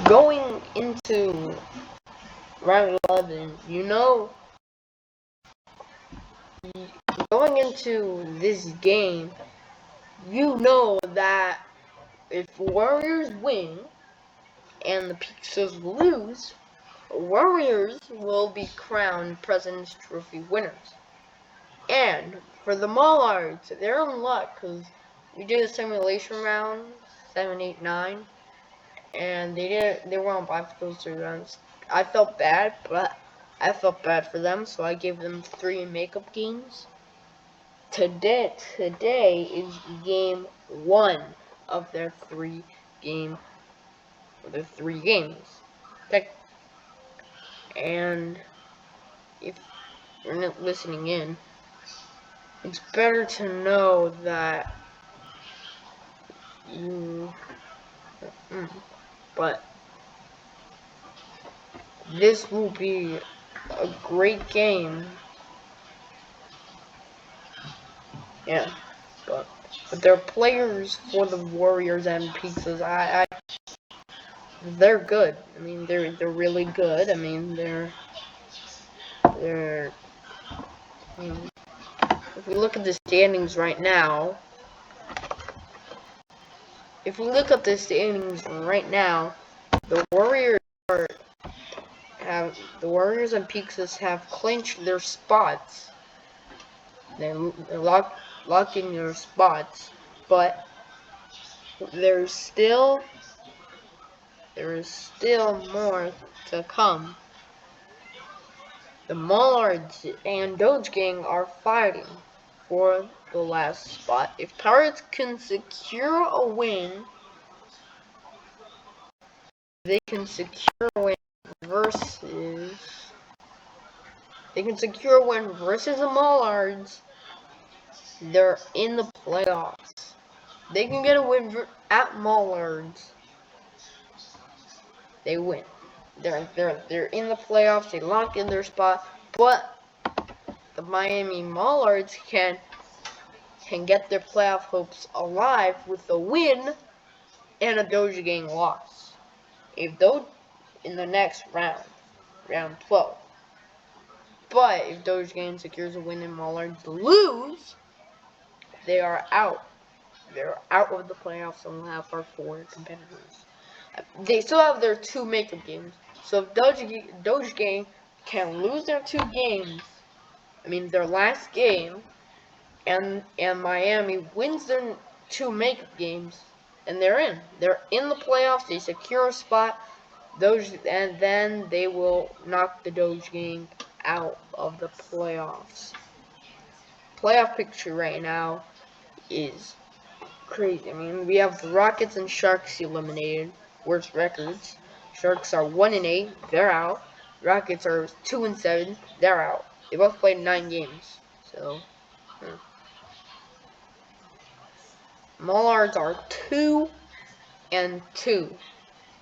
going into round 11, going into this game, you know that if Warriors win and the Pixels lose, Warriors will be crowned President's Trophy winners. And for the Mallards, they're in luck because we did a simulation round, 7, 8, 9, and they were on bye for those 3 rounds. I felt bad, but I felt bad for them, so I gave them 3 makeup games. Today is game 1 of their 3 games. Okay. And if you're not listening in, it's better to know that but this will be a great game. Yeah, but they're players for the Warriors and Pizzas. They're good. I mean, they're really good. I mean, they're. If we look at the standings right now, the Warriors and Pizzas have clinched their spots. They're locked in their spots, but there's still more to come. The Mallards and Doge Gang are fighting for the last spot. If Pirates can secure a win, they can secure a win versus the Mallards. They're in the playoffs. They can get a win at Mallards. They win. They're in the playoffs. They lock in their spot, but the Miami Mallards can get their playoff hopes alive with a win and a Doge Gang loss. In the next round 12. But if Doge Gang secures a win and Mallards lose, they are out. They're out of the playoffs and will have our 4 competitors. They still have their 2 makeup games. So if Doge Gang can lose their 2 games, their last game, and Miami wins their 2 makeup games, and they're in. They're in the playoffs. They secure a spot. And then they will knock the Doge Gang out of the playoffs. Playoff picture right now is crazy. We have the Rockets and Sharks eliminated. Worst records. Sharks are 1-8. They're out. Rockets are 2-7. They're out. They both played 9 games. So, Mallards are 2-2.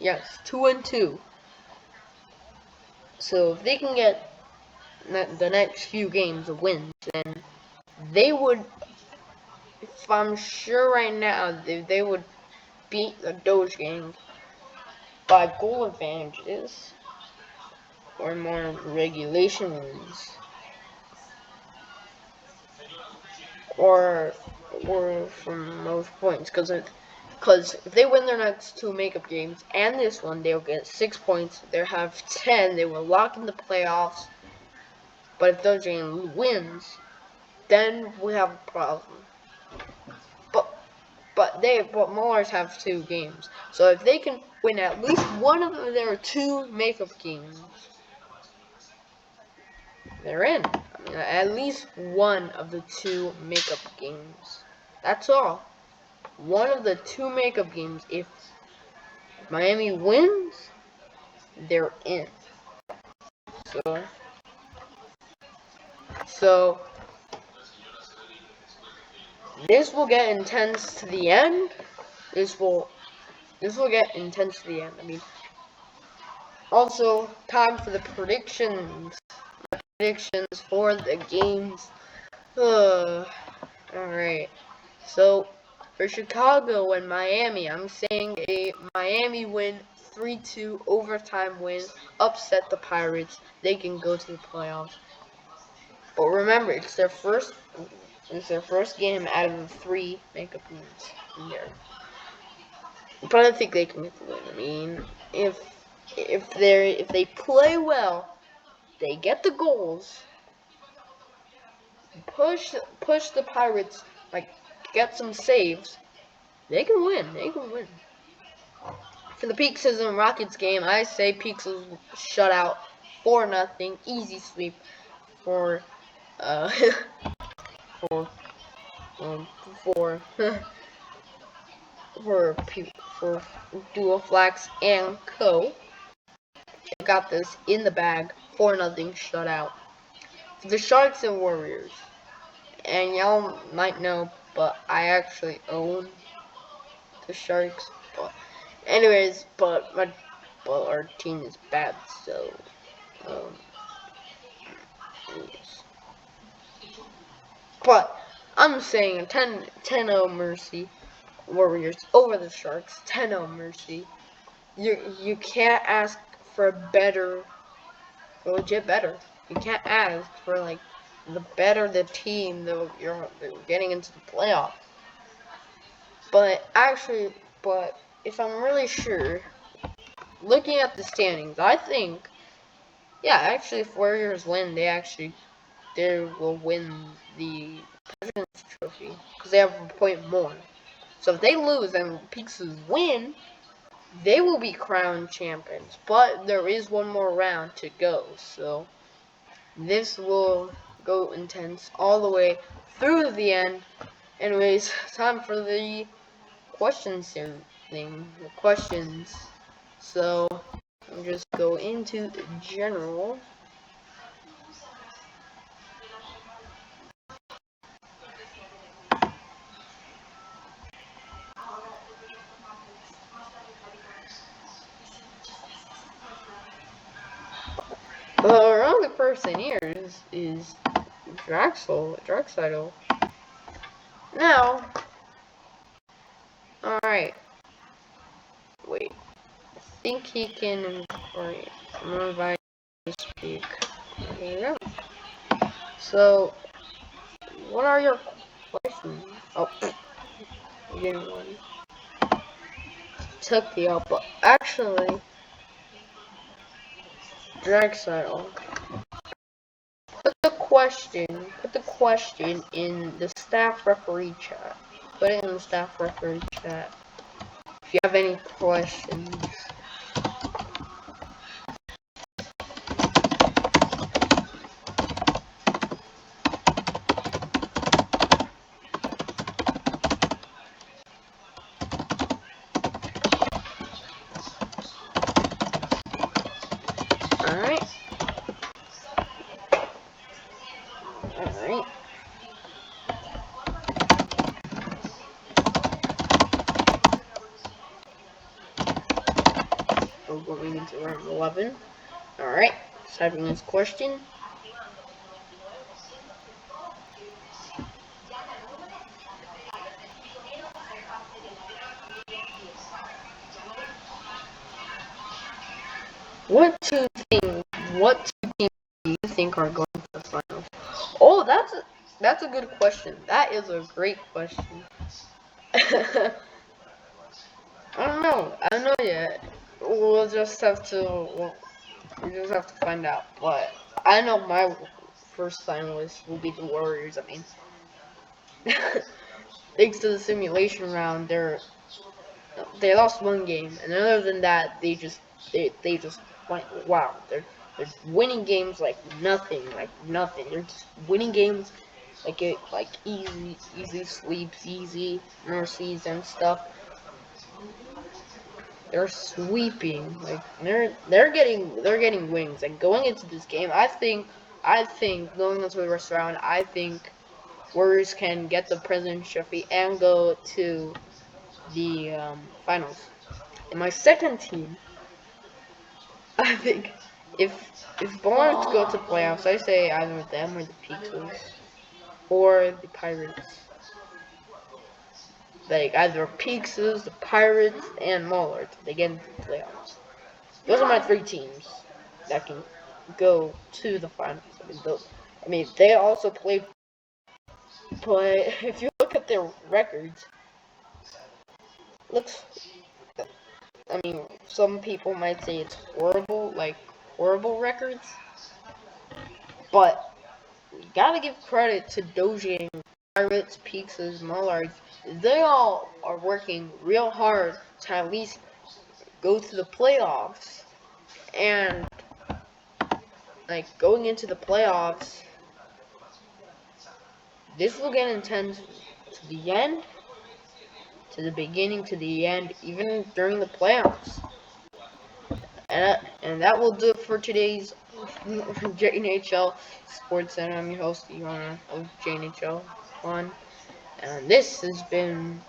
Yes, 2-2. So if they can get the next few games of wins, then they would. If I'm sure right now, they would beat the Doge Gang by goal advantages or more regulation wins, or from most points. Because if they win their next 2 makeup games and this one, they'll get 6 points. They'll have 10. They will lock in the playoffs. But if Doge Gang wins, then we have a problem. But Mallards have 2 games. So if they can win at least one of their 2 makeup games, they're in. At least one of the 2 makeup games. That's all. One of the 2 makeup games. If Miami wins, they're in. So this will get intense to the end. This will get intense to the end. Also, time for the predictions. Predictions for the games. Alright. So, for Chicago and Miami, I'm saying a Miami win 3-2 overtime win, upset the Pirates. They can go to the playoffs. But remember, it's their first game out of the 3 makeup games in there. But I think they can get the win. I mean, if they play well, they get the goals, push the Pirates, like get some saves, they can win. They can win. For the Pixels and Rockets game, I say Pixels shutout 4-0, easy sweep for for for for Dual Flax and Co. They got this in the bag, 4-0 shutout. For the Sharks and Warriors, and y'all might know, but I actually own the Sharks. But anyways, but our team is bad, so yes. But I'm saying 10-0 mercy Warriors over the Sharks. 10-0 mercy. You can't ask for a better, legit better. You can't ask for like the better the team that you're getting into the playoffs. But actually, if I'm really sure, looking at the standings, I think, yeah, actually, if Warriors win, they will win the President's Trophy because they have a point more. So if they lose and Pixels win, they will be crowned champions. But there is one more round to go, so this will go intense all the way through the end. Anyways, time for the questions thing. The questions. So I'll just go into general. Our only person here is Draxidle. Now, alright. Wait. I think he can. Alright. I'm gonna invite him to speak. There you go. So, what are your questions? Oh, you didn't one. Took the up, but actually, Draxidle. Put the question in the staff referee chat. Put it in the staff referee chat. If you have any questions. Alright. Alright. We're going into round 11. Alright. Typing this question. What two teams do you think are going to the finals? Oh, that's a good question. That is a great question. I don't know yet. We'll just have to find out. But I know my first finalist will be the Warriors. I mean, thanks to the simulation round, they lost one game, and other than that, they just went, wow, they're winning games like nothing. They're just winning games like easy sweeps, easy mercies and stuff. They're sweeping, like they're getting wings. And going into this game, I think going into the rest round, I think Warriors can get the President's Trophy and go to the finals. And my second team, I think if Barnes go to playoffs, I say either them or the Pixels or the Pirates. Like either Pixels, the Pirates, and Mullard. They get into the playoffs. those are my 3 teams that can go to the finals. I mean, they also play, but if you look at their records, looks. I mean, some people might say it's horrible, like horrible records, but we gotta give credit to Doji, Pirates, Pizzas, Mullards. They all are working real hard to at least go to the playoffs. And, like, going into the playoffs, this will get intense to the end, to the beginning, to the end, even during the playoffs. And that will do it for today's JNHL SportsCenter. I'm your host, Juan of JNHL, Juan. And this has been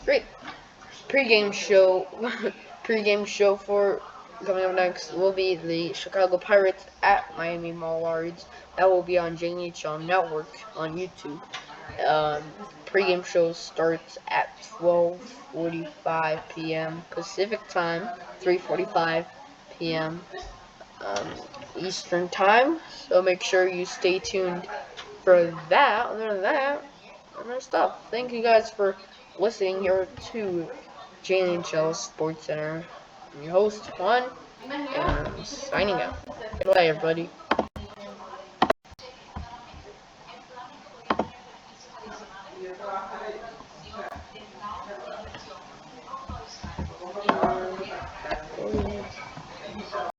great. Pre-game show for coming up next will be the Chicago Pirates at Miami Mallards. That will be on JNHL Network on YouTube. Pre-game show starts at 12:45 p.m. Pacific time, 3:45 p.m. Eastern time. So make sure you stay tuned for that. Other than that, other stuff. Thank you guys for listening here to JNHL Sports Center. I'm your host, Juan, and I'm signing out. Goodbye, everybody.